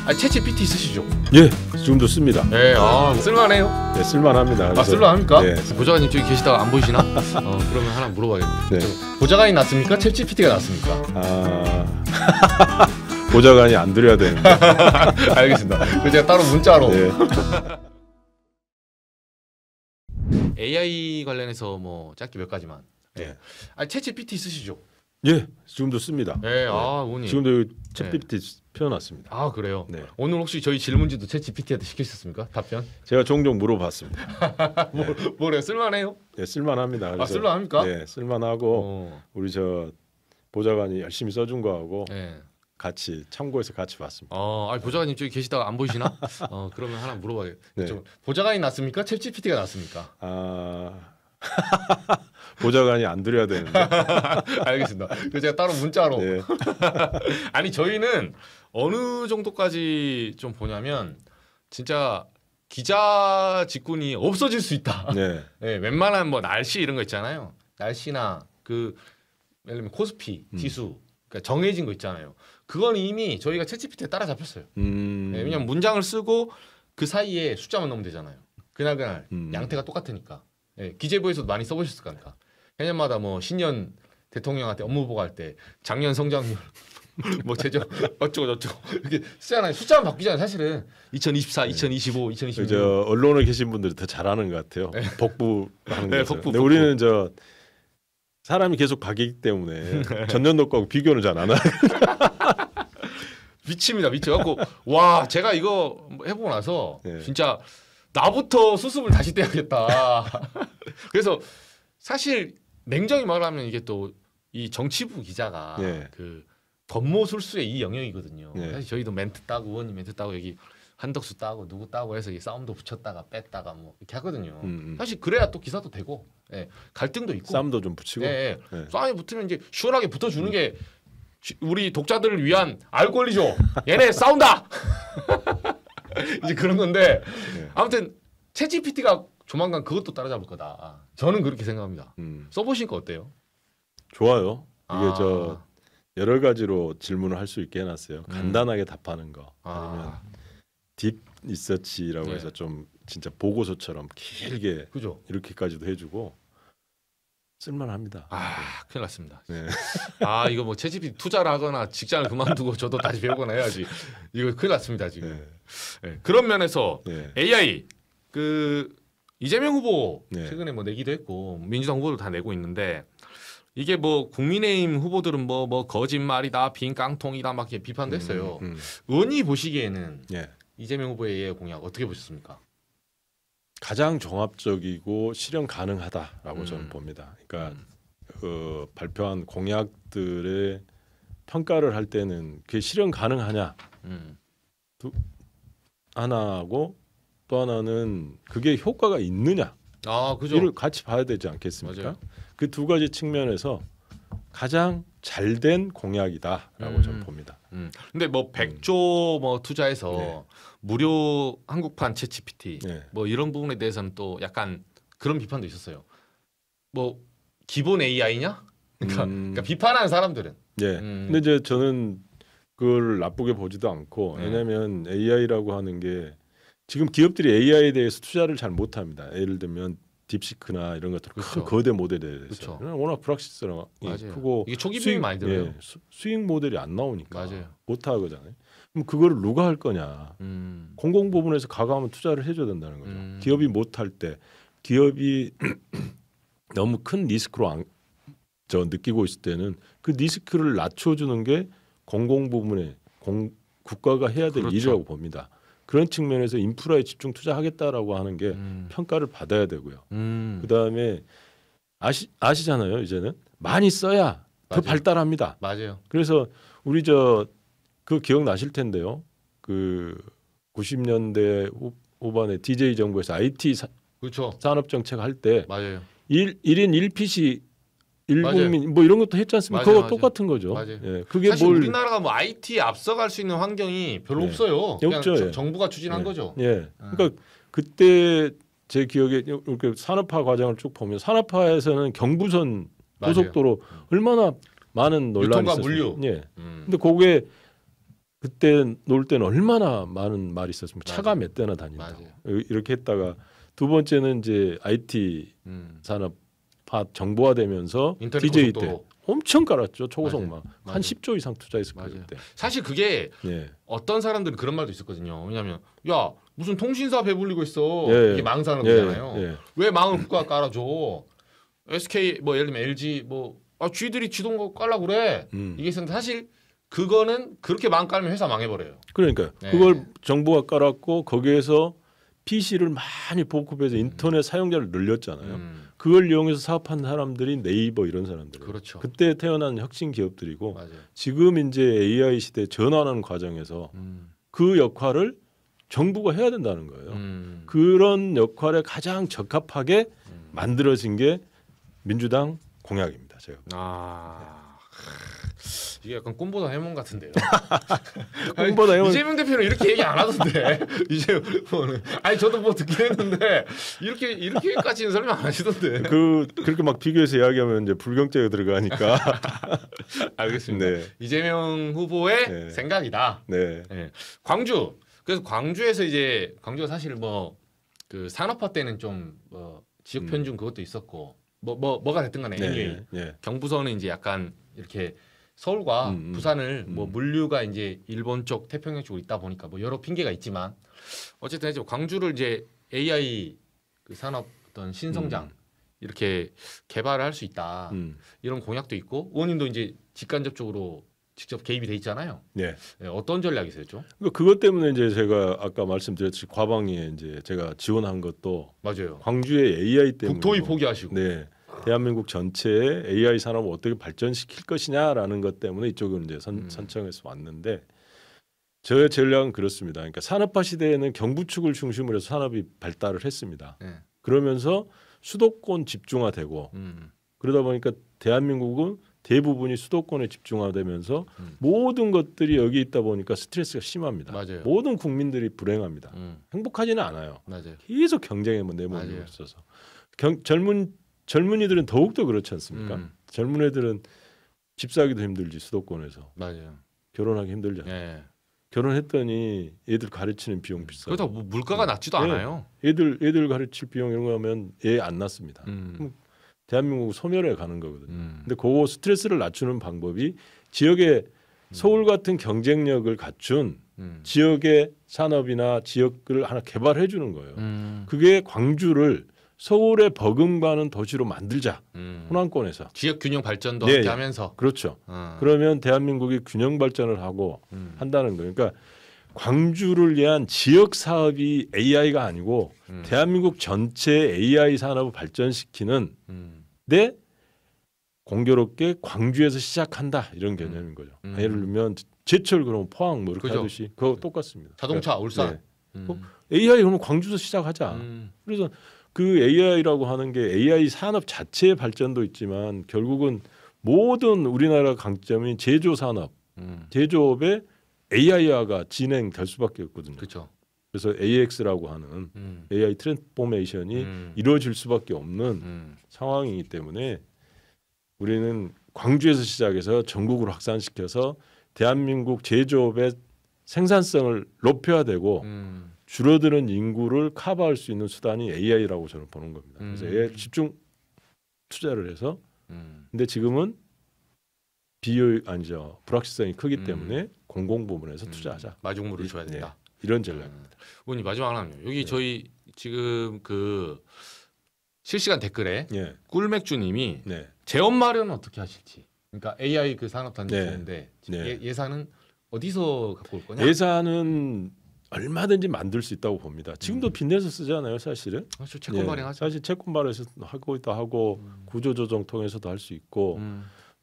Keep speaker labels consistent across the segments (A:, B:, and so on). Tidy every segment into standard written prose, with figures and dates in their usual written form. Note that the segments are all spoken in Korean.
A: 챗GPT 쓰시죠?
B: 예, 지금도 씁니다.
A: 네, 쓸만해요?
B: 네, 쓸만합니다.
A: 쓸만합니까?
B: 네.
A: 보좌관님 저기 계시다가 안 보이시나? 그러면 하나 물어봐야겠네요.
B: 네.
A: 보좌관이 낫습니까? 챗GPT가 낫습니까?
B: 보좌관이 안 드려야 되는데.
A: 알겠습니다. 제가 따로 문자로.
B: 네.
A: AI 관련해서 뭐 짧게 몇 가지만.
B: 네.
A: 챗GPT 쓰시죠?
B: 예, 지금도 씁니다.
A: 네, 의원님.
B: 지금도 챗GPT 펴놨습니다.
A: 그래요?
B: 네.
A: 오늘 혹시 저희 질문지도 챗GPT한테 시키셨습니까? 답변?
B: 제가 종종 물어봤습니다.
A: 뭐래요? 쓸만해요?
B: 네, 쓸만합니다. 그래서,
A: 쓸만합니까?
B: 네, 쓸만하고 우리 저 보좌관이 열심히 써준 거하고 같이 참고해서 같이 봤습니다.
A: 보좌관님 저기 계시다가 안 보이시나? 그러면 하나 물어봐야겠.
B: 네.
A: 보좌관이 낫습니까? 챗GPT가 낫습니까?
B: 보좌관이 안 드려야 되는데.
A: 알겠습니다. 그래서 제가 따로 문자로.
B: 네.
A: 아니 저희는 어느 정도까지 좀 보냐면 진짜 기자 직군이 없어질 수 있다.
B: 네.
A: 네, 웬만한 뭐 날씨 이런 거 있잖아요. 날씨나 그 예를 들면 코스피, 지수, 그러니까 정해진 거 있잖아요. 그건 이미 저희가 챗GPT에 따라잡혔어요. 네, 왜냐면 문장을 쓰고 그 사이에 숫자만 넣으면 되잖아요. 그날 양태가 똑같으니까. 네, 기재부에서도 많이 써보셨을 거니까. 해년마다 뭐 신년 대통령한테 업무 보고할 때 작년 성장률 뭐 재정 어쩌고 저쩌고 이렇게 쓰잖아요. 숫자만 바뀌잖아요. 사실은 2024, 2025, 2026.
B: 저 언론에 계신 분들이 더 잘하는 것 같아요.
A: 네.
B: 복부하는
A: 네,
B: 거죠. 근데 우리는 저 사람이 계속 바뀌기 때문에 전년도 거하고 비교는 잘 안 하고.
A: 미칩니다. 미쳐갖고 와 제가 이거 해보고 나서
B: 네.
A: 진짜 나부터 수습을 다시 떼야겠다. 그래서 사실 냉정히 말하면 이게 또 이 정치부 기자가
B: 네.
A: 그 권모술수의 이 영역이거든요.
B: 네.
A: 사실 저희도 멘트 따고 의원님 멘트 따고 여기 한덕수 따고 누구 따고 해서 이 싸움도 붙였다가 뺐다가 뭐 이렇게 하거든요. 사실 그래야 또 기사도 되고 갈등도 있고
B: 싸움도 좀 붙이고.
A: 네. 싸움이 붙으면 이제 시원하게 붙어주는 게 우리 독자들을 위한 알 권리죠. 얘네 싸운다. 이제 그런 건데 아무튼 챗GPT가 조만간 그것도 따라잡을 거다. 저는 그렇게 생각합니다. 써보시니까 어때요?
B: 좋아요. 이게 저 여러 가지로 질문을 할 수 있게 해놨어요. 간단하게 답하는 거 아니면 딥 리서치라고 해서 좀 진짜 보고서처럼 길게
A: 그죠?
B: 이렇게까지도 해주고 쓸만합니다.
A: 큰일 났습니다.
B: 네.
A: 이거 뭐 챗GPT 투자를 하거나 직장을 그만두고 저도 다시 배우거나 해야지. 이거 큰일 났습니다 지금. 네. 그런 면에서 AI 그 이재명 후보 최근에 뭐 내기도 했고 민주당 후보도 다 내고 있는데 이게 뭐 국민의힘 후보들은 뭐 거짓말이다, 빈 깡통이다 막 이렇게 비판도 했어요. 의원이 보시기에는 이재명 후보의 AI 공약 어떻게 보셨습니까?
B: 가장 종합적이고 실현 가능하다라고 저는 봅니다. 그러니까 발표한 공약들의 평가를 할 때는 그게 실현 가능하냐 하나하고 또 하나는 그게 효과가 있느냐
A: 그죠.
B: 이를 같이 봐야 되지 않겠습니까? 그 두 가지 측면에서 가장 잘된 공약이다라고 저는 봅니다.
A: 근데 뭐 100조 뭐 투자해서 무료 한국판 챗GPT 뭐 이런 부분에 대해서는 또 약간 그런 비판도 있었어요. 뭐 기본 AI냐? 그러니까 비판하는 사람들은.
B: 근데 이제 저는 그걸 나쁘게 보지도 않고 왜냐하면 AI라고 하는 게 지금 기업들이 AI에 대해서 투자를 잘 못합니다. 예를 들면 딥시크나 이런 것들 큰 거대 모델에 대해서 워낙 불확실성이 크고
A: 이게 초기 비용이 많이 들어요.
B: 수익 모델이 안 나오니까
A: 맞아요.
B: 못 하거든요. 그럼 그거를 누가 할 거냐? 공공 부분에서 과감한 투자를 해줘야 된다는 거죠. 기업이 못 할 때 기업이 너무 큰 리스크로 느끼고 있을 때는 그 리스크를 낮춰주는 게 공공 부분에 국가가 해야 될 일이라고 봅니다. 그런 측면에서 인프라에 집중 투자하겠다라고 하는 게 평가를 받아야 되고요. 그다음에 아시잖아요. 이제는 많이 써야 더 발달합니다.
A: 맞아요.
B: 그래서 우리 그 기억나실 텐데요. 그 90년대 후반에 DJ 정부에서 IT 산업 정책 할 때 1인 1PC 1국민 뭐 이런 것도 했지 않습니까? 그거 똑같은 거죠. 그게
A: 사실 우리나라가 뭐 IT에 앞서갈 수 있는 환경이 별로 없어요. 그냥
B: 없죠.
A: 정부가 추진한 거죠.
B: 그러니까 그때 제 기억에 이렇게 산업화 과정을 쭉 보면 산업화에서는 경부선 고속도로 얼마나 많은 논란이 있었어요.
A: 물류.
B: 근데 그게 그때 놀 때는 얼마나 많은 말이 있었습니까? 차가 몇 대나 다닌다고. 이렇게 했다가 두 번째는 이제 IT 산업화 정보화되면서 DJ 때 엄청 깔았죠. 초고속망 한 10조 이상 투자했을 거예요. 그때.
A: 사실 그게 어떤 사람들은 그런 말도 있었거든요. 왜냐하면 야 무슨 통신사 배불리고 있어. 이게 망사는 거잖아요. 왜 망을 국가가 깔아줘? SK 뭐 예를 들면 LG 뭐 쥐들이 지동 깔라고 그래. 이게 사실 그거는 그렇게 망 깔면 회사 망해버려요.
B: 그러니까요. 그걸 정부가 깔았고 거기에서 PC를 많이 보급해서 인터넷 사용자를 늘렸잖아요. 그걸 이용해서 사업한 사람들이 네이버 이런 사람들.
A: 그렇죠.
B: 그때 태어난 혁신 기업들이고 지금 이제 AI 시대 전환하는 과정에서 그 역할을 정부가 해야 된다는 거예요. 그런 역할에 가장 적합하게 만들어진 게 민주당 공약입니다. 제가.
A: 이게 약간 꿈보다 해몽 같은데요.
B: 꿈보다 해몽.
A: 이재명 대표는 이렇게 얘기 안 하던데. 이재명은 아니 저도 뭐 듣긴 했는데 이렇게까지는 설명 안 하시던데.
B: 그렇게 막 비교해서 이야기하면 이제 불경제가 들어가니까.
A: 알겠습니다. 이재명 후보의 생각이다. 광주. 그래서 광주에서 이제 광주가 사실 뭐 그 산업화 때는 좀 뭐 지역 편중 그것도 있었고 뭐가 됐든 간에 anyway. 경부선은 이제 약간 이렇게 서울과 부산을 뭐 물류가 이제 일본 쪽 태평양 쪽으로 있다 보니까 뭐 여러 핑계가 있지만 어쨌든 이제 광주를 이제 AI 그 산업 어떤 신성장 이렇게 개발을 할 수 있다 이런 공약도 있고 의원님도 이제 직간접적으로 직접 개입이 돼 있잖아요. 어떤 전략이세요?
B: 그것 때문에 이제 제가 아까 말씀드렸듯이 과방위에 이제 제가 지원한 것도
A: 맞아요.
B: 광주의 AI 때문에
A: 국토위 포기하시고.
B: 대한민국 전체의 AI 산업을 어떻게 발전시킬 것이냐라는 것 때문에 이쪽은 이제 선정해서 왔는데 저의 전략은 그렇습니다. 그러니까 산업화 시대에는 경부축을 중심으로 해서 산업이 발달을 했습니다. 그러면서 수도권 집중화되고 그러다 보니까 대한민국은 대부분이 수도권에 집중화되면서 모든 것들이 여기 있다 보니까 스트레스가 심합니다. 모든 국민들이 불행합니다. 행복하지는 않아요. 계속 경쟁에 내몰리고 있어서 젊은이들은 더욱더 그렇지 않습니까? 젊은 애들은 집 사기도 힘들지 수도권에서. 결혼하기 힘들잖아요. 결혼했더니 애들 가르치는 비용 비싸고.
A: 그렇다고 뭐 물가가 낮지도 않아요.
B: 애들 가르칠 비용 이런 거 하면 애 안 낳습니다. 그럼 대한민국 소멸해 가는 거거든요. 근데 그 스트레스를 낮추는 방법이 지역의 서울 같은 경쟁력을 갖춘 지역의 산업이나 지역을 하나 개발해 주는 거예요. 그게 광주를 서울에 버금가는 도시로 만들자. 호남권에서
A: 지역 균형 발전도 함께 하면서.
B: 그렇죠. 그러면 대한민국이 균형 발전을 하고 한다는 거예요. 그러니까 광주를 위한 지역 사업이 AI가 아니고 대한민국 전체 AI 산업을 발전시키는 데 공교롭게 광주에서 시작한다 이런 개념인 거죠. 예를 들면 제철 그러면 포항 뭐 이렇게 하듯이 그거 똑같습니다.
A: 자동차 울산.
B: AI 그러면 광주에서 시작하자. 그래서 그 AI라고 하는 게 AI 산업 자체의 발전도 있지만 결국은 모든 우리나라 강점인 제조 산업, 제조업의 AI화가 진행될 수밖에 없거든요. 그래서 AX라고 하는 AI 트랜스포메이션이 이루어질 수밖에 없는 상황이기 때문에 우리는 광주에서 시작해서 전국으로 확산시켜서 대한민국 제조업의 생산성을 높여야 되고 줄어드는 인구를 커버할 수 있는 수단이 AI라고 저는 보는 겁니다. 그래서 AI 집중 투자를 해서 근데 지금은 불확실성이 크기 때문에 공공부문에서 투자하자.
A: 마중물을 줘야 된다.
B: 이런 전략입니다.
A: 의원님 마지막 하나요. 여기 저희 지금 그 실시간 댓글에 꿀맥주님이 재원 마련은 어떻게 하실지. 그러니까 AI 그 산업 단지인데 예산은 어디서 갖고 올 거냐?
B: 예산은 얼마든지 만들 수 있다고 봅니다. 지금도 빚내서 쓰잖아요, 사실은.
A: 그렇죠. 채권 발행하죠.
B: 사실 채권 발행해서 하고 구조조정 통해서도 할 수 있고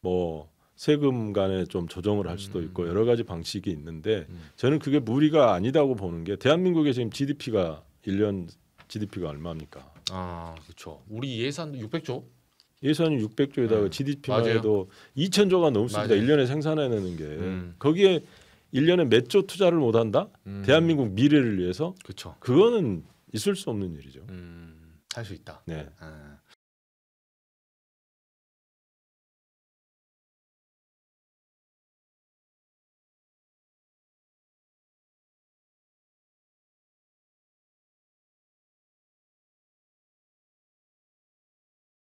B: 뭐 세금 간에 좀 조정을 할 수도 있고 여러 가지 방식이 있는데 저는 그게 무리가 아니다고 보는 게 대한민국의 지금 GDP가 1년 GDP가 얼마입니까?
A: 그렇죠. 우리 예산도 600조.
B: 예산이 600조에다가 GDP만 해도 2,000조가 넘습니다. 1년에 생산해내는 게. 거기에 1년에 몇 조 투자를 못 한다? 대한민국 미래를 위해서? 그거는 있을 수 없는 일이죠.
A: 할 수 있다.